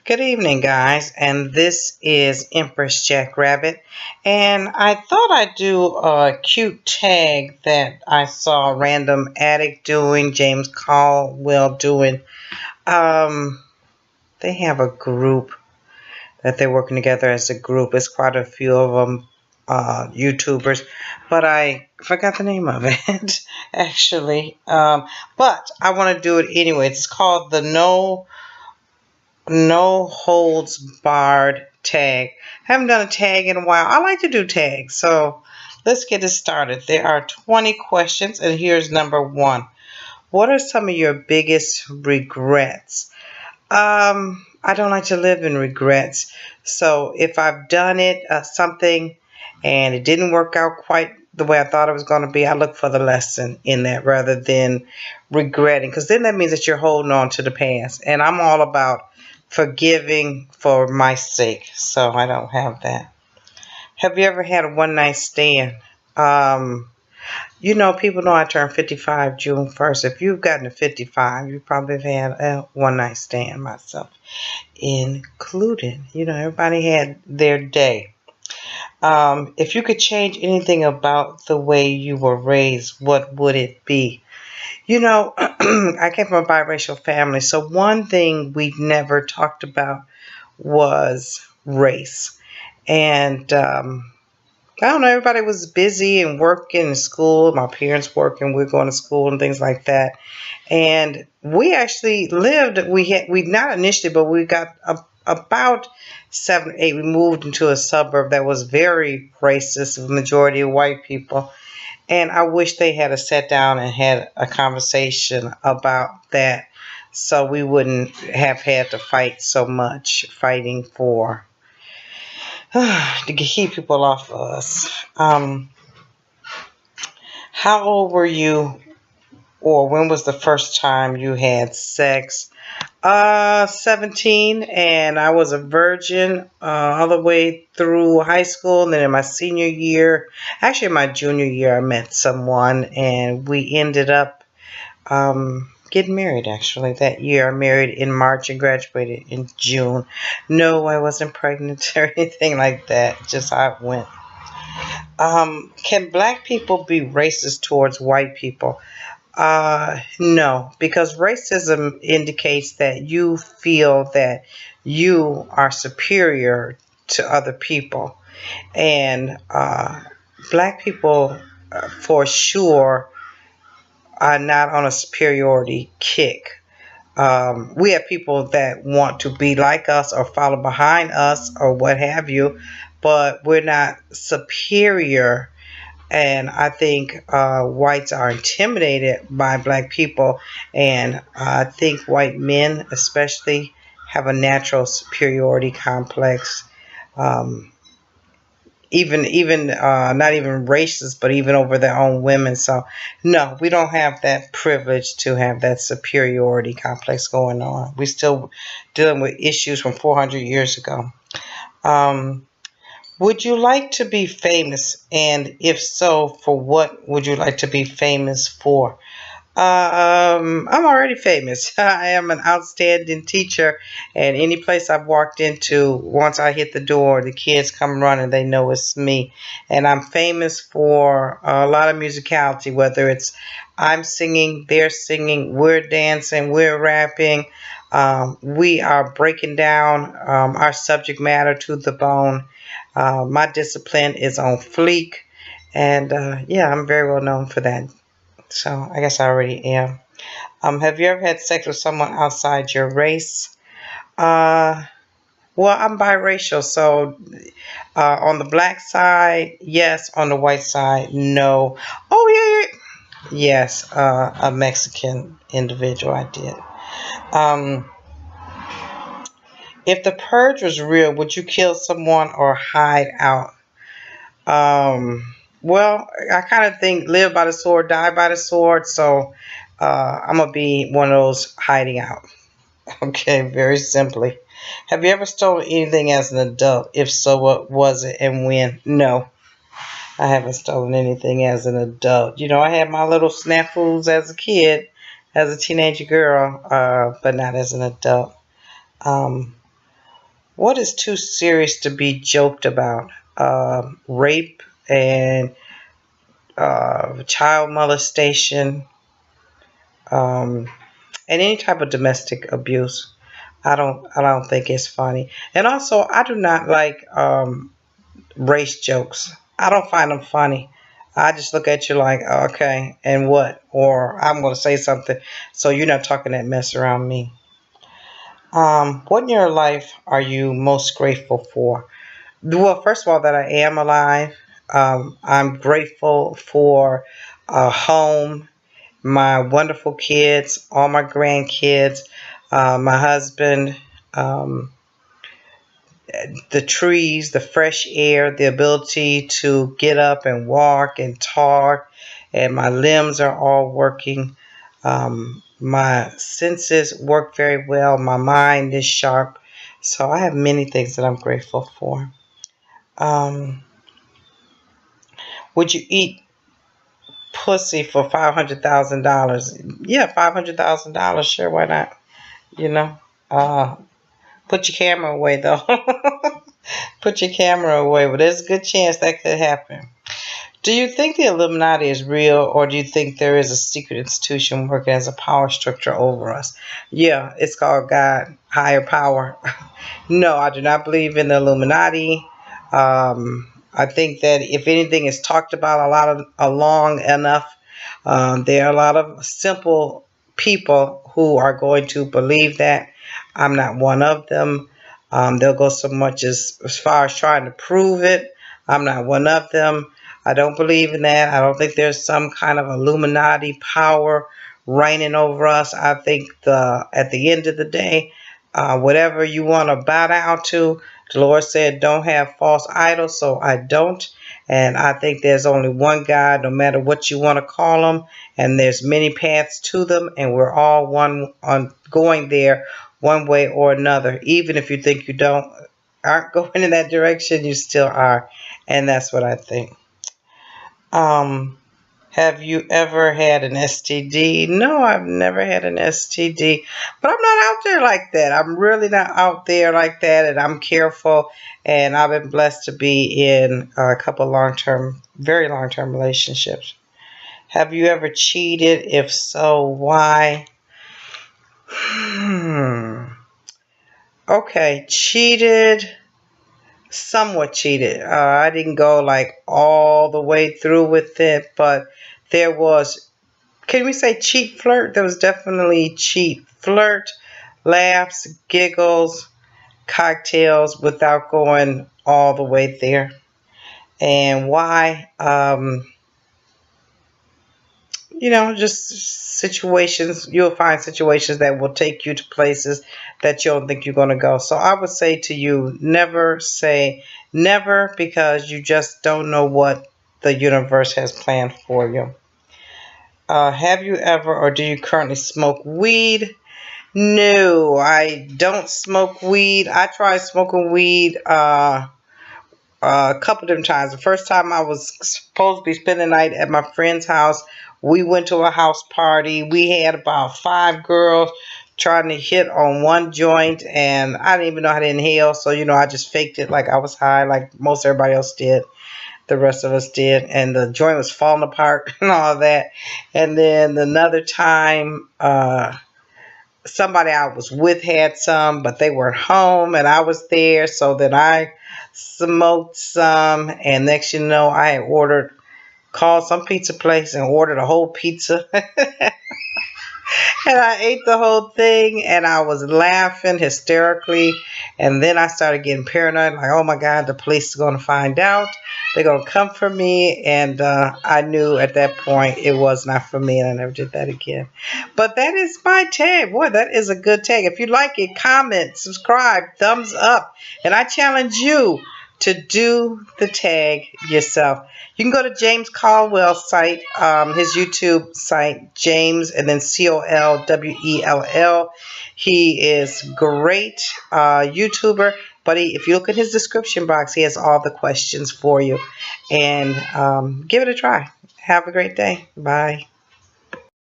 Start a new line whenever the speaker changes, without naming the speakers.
Good evening, guys, and this is Empress Jackrabbit. And I thought I'd do a cute tag that I saw a random addict doing, James Colwell doing. Um, they have a group that they're working together as a group. It's quite a few of them, YouTubers, but I forgot the name of it actually. But I want to do it anyway. It's called the No Holds Barred tag. Haven't done a tag in a while. I like to do tags, so let's get it started. There are 20 questions, and here's number one. What are some of your biggest regrets? I don't like to live in regrets. So if I've done something and it didn't work out quite the way I thought it was going to be, I look for the lesson in that rather than regretting, because then that means that you're holding on to the past. And I'm all about forgiving for my sake, so I don't have that. Have you ever had a one night stand? People know I turned 55 June 1st. If you've gotten to 55, you probably have had a one night stand, myself included. Everybody had their day. If you could change anything about the way you were raised, what would it be? I came from a biracial family, so one thing we never talked about was race. And I don't know, everybody was busy and working in school. My parents working, we were going to school and things like that. And we actually we not initially, but we got about 7 or 8. We moved into a suburb that was very racist, a majority of white people. And I wish they had sat down and had a conversation about that, so we wouldn't have had to fight so much, fighting for to keep people off of us. How old were you, or when was the first time you had sex? 17, and I was a virgin all the way through high school. And then in my senior year, actually in my junior year, I met someone, and we ended up getting married. Actually, that year I married in March and graduated in June. No, I wasn't pregnant or anything like that. Just how it went. Can black people be racist towards white people? No, because racism indicates that you feel that you are superior to other people. And black people, for sure, are not on a superiority kick. We have people that want to be like us or follow behind us or what have you, but we're not superior. And I think whites are intimidated by black people, and I think white men especially have a natural superiority complex. Um, even not even racist, but even over their own women. So no, we don't have that privilege to have that superiority complex going on. We're still dealing with issues from 400 years ago. Um, would you like to be famous? And if so, for what would you like to be famous for? I'm already famous. I am an outstanding teacher, and any place I've walked into, once I hit the door, the kids come running. They know it's me, and I'm famous for a lot of musicality. Whether it's I'm singing, they're singing, we're dancing, we're rapping, we are breaking down our subject matter to the bone. My discipline is on fleek, and yeah, I'm very well known for that. So I guess I already am. Have you ever had sex with someone outside your race? Uh, well, I'm biracial, so on the black side, yes. On the white side, no. Oh yeah, yeah. Yes, a Mexican individual. I did. Um, if the purge was real, would you kill someone or hide out? Well, I kind of think live by the sword, die by the sword. So I'm going to be one of those hiding out. Okay, very simply. Have you ever stolen anything as an adult? If so, what was it and when? No, I haven't stolen anything as an adult. I had my little snafus as a kid, as a teenage girl, but not as an adult. Um, What is too serious to be joked about? Rape and child molestation, um, and any type of domestic abuse. I don't think it's funny. And also, I do not like race jokes. I don't find them funny. I just look at you like, okay, and what? Or I'm going to say something, so you're not talking that mess around me. What in your life are you most grateful for? Well, first of all, that I am alive. I'm grateful for a home, my wonderful kids, all my grandkids, my husband, um, the trees, the fresh air, the ability to get up and walk and talk, and my limbs are all working. My senses work very well. My mind is sharp. So I have many things that I'm grateful for. Um, would you eat pussy for $500,000? Yeah, $500,000. Sure, why not? You know. Uh, put your camera away though. Put your camera away, but there's a good chance that could happen. Do you think the Illuminati is real, or do you think there is a secret institution working as a power structure over us? Yeah, it's called God, higher power. No, I do not believe in the Illuminati. I think that if anything is talked about a lot of long enough, there are a lot of simple people who are going to believe that. I'm not one of them. They'll go so much as far as trying to prove it. I'm not one of them. I don't believe in that. I don't think there's some kind of Illuminati power reigning over us. I think at the end of the day, whatever you want to bow down to, the Lord said, don't have false idols, so I don't. And I think there's only one God, no matter what you want to call them, and there's many paths to them, and we're all one on going there one way or another. Even if you think you aren't going in that direction, you still are, and that's what I think. Um, have you ever had an STD? No, I've never had an STD, but I'm not out there like that. I'm really not out there like that, and I'm careful. And I've been blessed to be in a couple long-term, very long-term relationships. Have you ever cheated? If so, why? Hmm. Okay, cheated. Somewhat cheated. I didn't go like all the way through with it, but there was, can we say cheat flirt? There was definitely cheat flirt, laughs, giggles, cocktails without going all the way there. And why? Just situations. You'll find situations that will take you to places that you don't think you're going to go. So I would say to you, never say never, because you just don't know what the universe has planned for you. Have you ever or do you currently smoke weed? No, I don't smoke weed. I tried smoking weed a couple different times. The first time I was supposed to be spending the night at my friend's house. We went to a house party. We had about 5 girls trying to hit on one joint, and I didn't even know how to inhale. So, I just faked it like I was high, like most everybody else did. The rest of us did, and the joint was falling apart and all that. And then another time, somebody I was with had some, but they weren't home, and I was there. So then I smoked some, and next you know, I had called some pizza place and ordered a whole pizza. And I ate the whole thing, and I was laughing hysterically. And then I started getting paranoid, like, oh my God, the police are going to find out. They're going to come for me. And I knew at that point it was not for me, and I never did that again. But that is my tag. Boy, that is a good tag. If you like it, comment, subscribe, thumbs up. And I challenge you to do the tag yourself. You can go to James Colwell's site, his YouTube site, James, and then Colwell. He is great YouTuber, but if you look at his description box, he has all the questions for you. And give it a try. Have a great day. Bye.